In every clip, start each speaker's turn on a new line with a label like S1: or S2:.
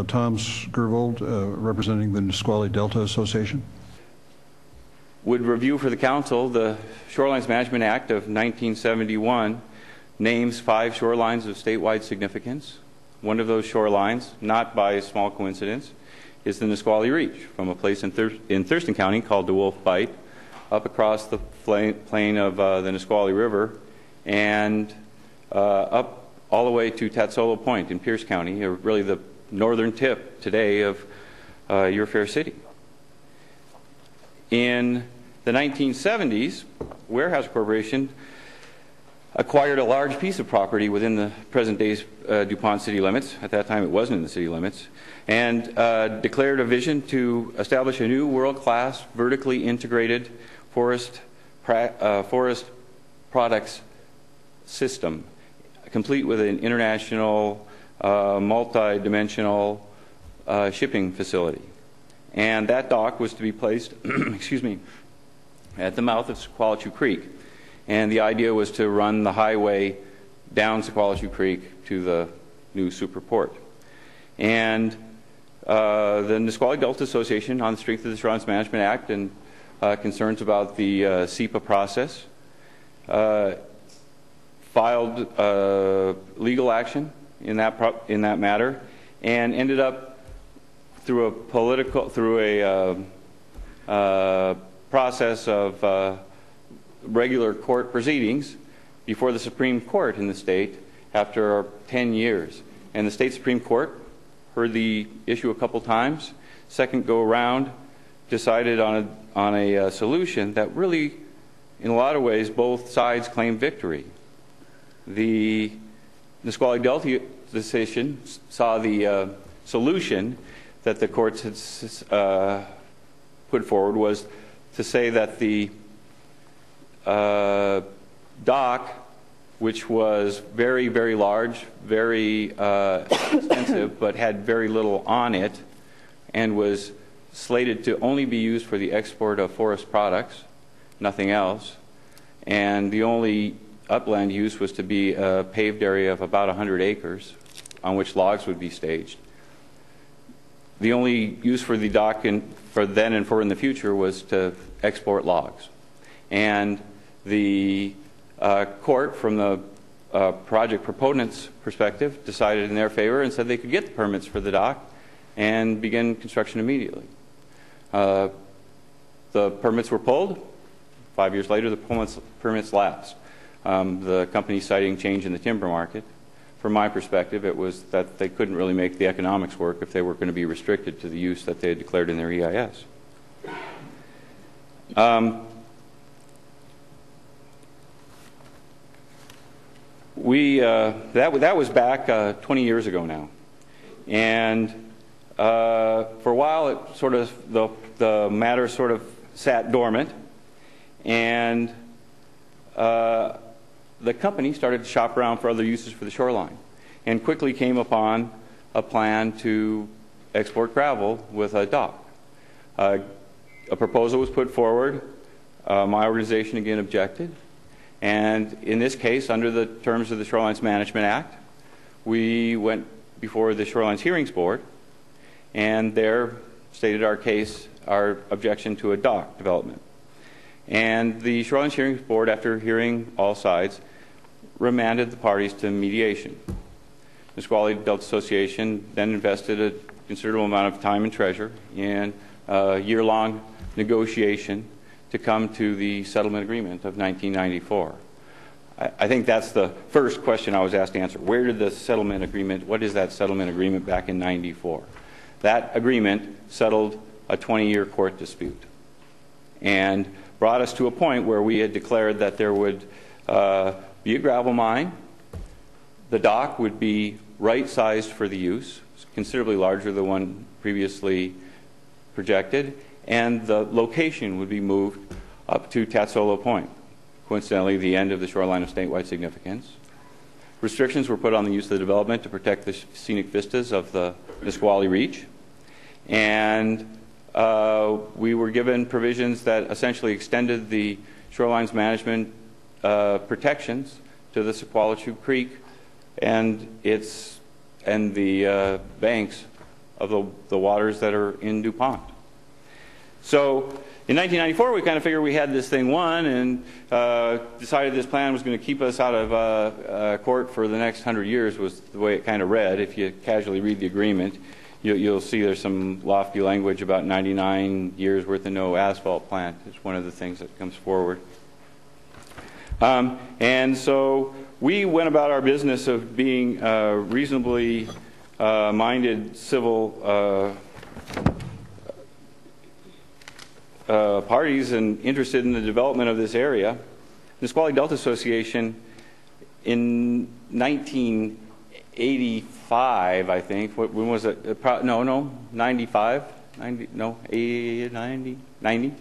S1: Tom Skjervold, representing the Nisqually Delta Association.
S2: Would review for the Council the Shorelines Management Act of 1971 names 5 shorelines of statewide significance. One of those shorelines, not by a small coincidence, is the Nisqually Reach, from a place in Thurston County called the Wolf Bight, up across the plain of the Nisqually River, and up all the way to Tatsolo Point in Pierce County, really the northern tip today of your fair city. In the 1970s, Weyerhaeuser Corporation acquired a large piece of property within the present day's DuPont city limits. At that time, it wasn't in the city limits, and declared a vision to establish a new world-class, vertically integrated forest products system, complete with an international, multi-dimensional shipping facility. And that dock was to be placed, excuse me, at the mouth of Sequalitchew Creek. And the idea was to run the highway down Sequalitchew Creek to the new superport. And the Nisqually Delta Association, on the strength of the Shorelines Management Act and concerns about the SEPA process, filed legal action in that matter, and ended up through a process of regular court proceedings before the Supreme Court in the state after 10 years. And the state Supreme Court heard the issue a couple times. Second go around, decided on a solution that really, in a lot of ways, both sides claimed victory. The Nisqually Delta decision saw the solution that the courts had put forward was to say that the dock, which was very, very large, very extensive, but had very little on it, and was slated to only be used for the export of forest products, nothing else, and the only upland use was to be a paved area of about 100 acres on which logs would be staged. The only use for the dock for then and for in the future was to export logs. And the court, from the project proponents' perspective, decided in their favor and said they could get the permits for the dock and begin construction immediately. The permits were pulled. 5 years later, the permits lapsed. The company citing change in the timber market. From my perspective, it was that they couldn't really make the economics work if they were going to be restricted to the use that they had declared in their EIS. That was back 20 years ago now, and for a while, it sort of the matter sort of sat dormant, and the company started to shop around for other uses for the shoreline and quickly came upon a plan to export gravel with a dock. A proposal was put forward. My organization again objected. And in this case, under the terms of the Shorelines Management Act, we went before the Shorelines Hearings Board and there stated our case, our objection to a dock development. And the Shorelines Hearings Board, after hearing all sides, remanded the parties to mediation. The Nisqually Delta Association then invested a considerable amount of time and treasure in a year-long negotiation to come to the settlement agreement of 1994. I think that's the first question I was asked to answer. Where did the settlement agreement, what is that settlement agreement back in 94? That agreement settled a 20-year court dispute and brought us to a point where we had declared that there would be a gravel mine. The dock would be right-sized for the use, considerably larger than the one previously projected, and the location would be moved up to Tatsolo Point, coincidentally the end of the shoreline of statewide significance. Restrictions were put on the use of the development to protect the scenic vistas of the Nisqually Reach, and we were given provisions that essentially extended the shorelines management protections to the Sequalitchew Creek and the banks of the waters that are in DuPont. So in 1994, we kind of figured we had this thing won and decided this plan was going to keep us out of court for the next 100 years was the way it kind of read. If you casually read the agreement, you'll see there's some lofty language about 99 years worth of no asphalt plant. It's one of the things that comes forward. And so we went about our business of being reasonably minded civil parties and interested in the development of this area. The Nisqually Delta Association in 1985, I think, when was it? 95? 90, no, 90,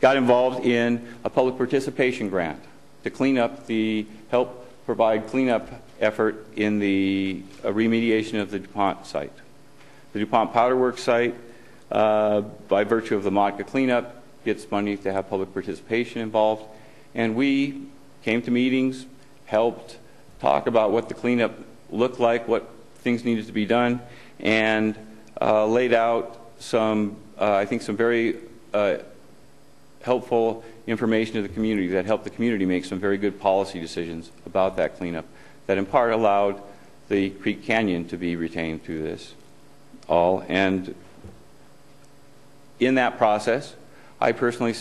S2: got involved in a public participation grant to help provide cleanup effort in the remediation of the DuPont site. The DuPont Powder Works site, by virtue of the Motka cleanup, gets money to have public participation involved. And we came to meetings, helped talk about what the cleanup looked like, what things needed to be done, and laid out some, I think, some very helpful information to the community that helped the community make some very good policy decisions about that cleanup that in part allowed the Creek Canyon to be retained through this all. And in that process, I personally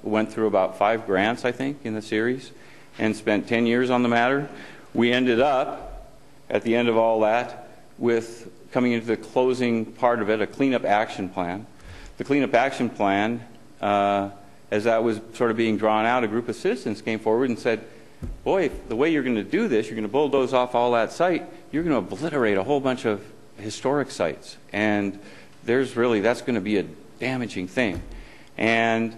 S2: went through about 5 grants, I think, in the series and spent 10 years on the matter. We ended up, at the end of all that, with coming into the closing part of it, a cleanup action plan. The cleanup action plan, as that was sort of being drawn out, a group of citizens came forward and said, boy, the way you're going to do this, you're going to bulldoze off all that site, you're going to obliterate a whole bunch of historic sites. And that's going to be a damaging thing. And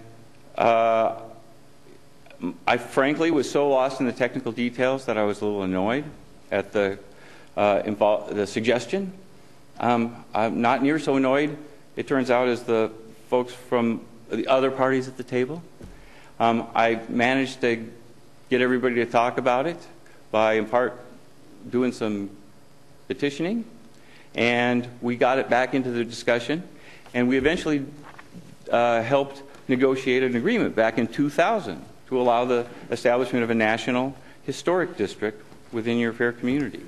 S2: I frankly was so lost in the technical details that I was a little annoyed at the suggestion. I'm not near so annoyed, it turns out, as the folks from the other parties at the table. I managed to get everybody to talk about it by, in part, doing some petitioning, and we got it back into the discussion, and we eventually helped negotiate an agreement back in 2000 to allow the establishment of a national historic district within your fair community.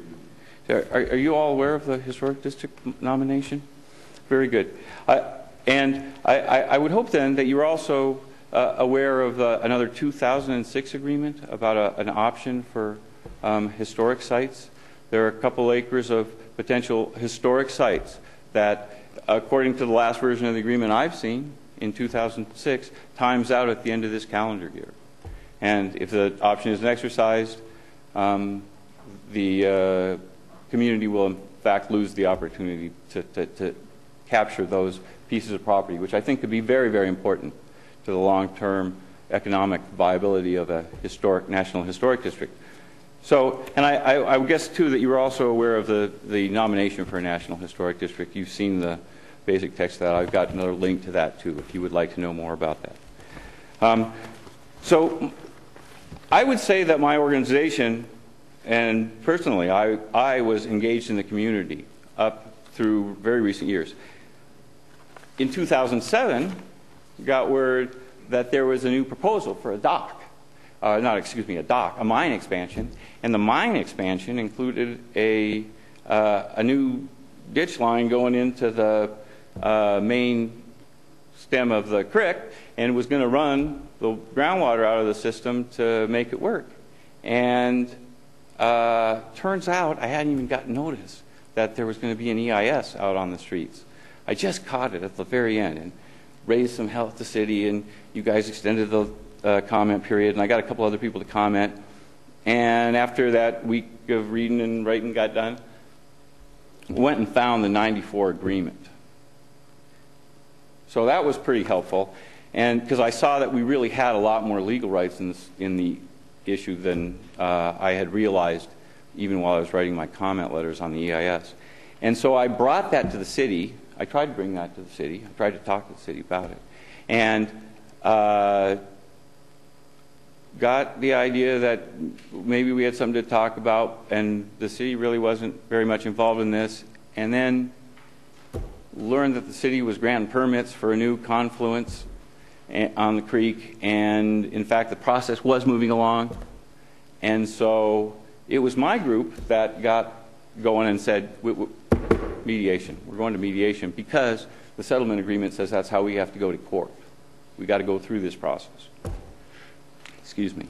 S2: Are you all aware of the historic district nomination? Very good. And I would hope then that you're also aware of another 2006 agreement about an option for historic sites. There are a couple acres of potential historic sites that, according to the last version of the agreement I've seen in 2006, times out at the end of this calendar year. And if the option isn't exercised, the community will in fact lose the opportunity to capture those pieces of property, which I think could be very, very important to the long-term economic viability of a national historic district. So, and I would guess too that you were also aware of the nomination for a national historic district. You've seen the basic text of that. I've got another link to that too, if you would like to know more about that. So, I would say that my organization, and personally, I was engaged in the community up through very recent years. In 2007, we got word that there was a new proposal for a mine expansion, and the mine expansion included a new ditch line going into the main stem of the creek, and was going to run the groundwater out of the system to make it work. And turns out I hadn't even gotten notice that there was going to be an EIS out on the streets. I just caught it at the very end and raised some hell at the city, and you guys extended the comment period, and I got a couple other people to comment. And after that week of reading and writing got done, went and found the 94 agreement. So that was pretty helpful, and because I saw that we really had a lot more legal rights in the issue than I had realized even while I was writing my comment letters on the EIS. And so I brought that to the city. I tried to bring that to the city. I tried to talk to the city about it. And got the idea that maybe we had something to talk about, and the city really wasn't very much involved in this. And then learned that the city was granting permits for a new confluence on the creek, and in fact the process was moving along. And so it was my group that got going and said, mediation. We're going to mediation because the settlement agreement says that's how we have to go to court. We got to go through this process. Excuse me.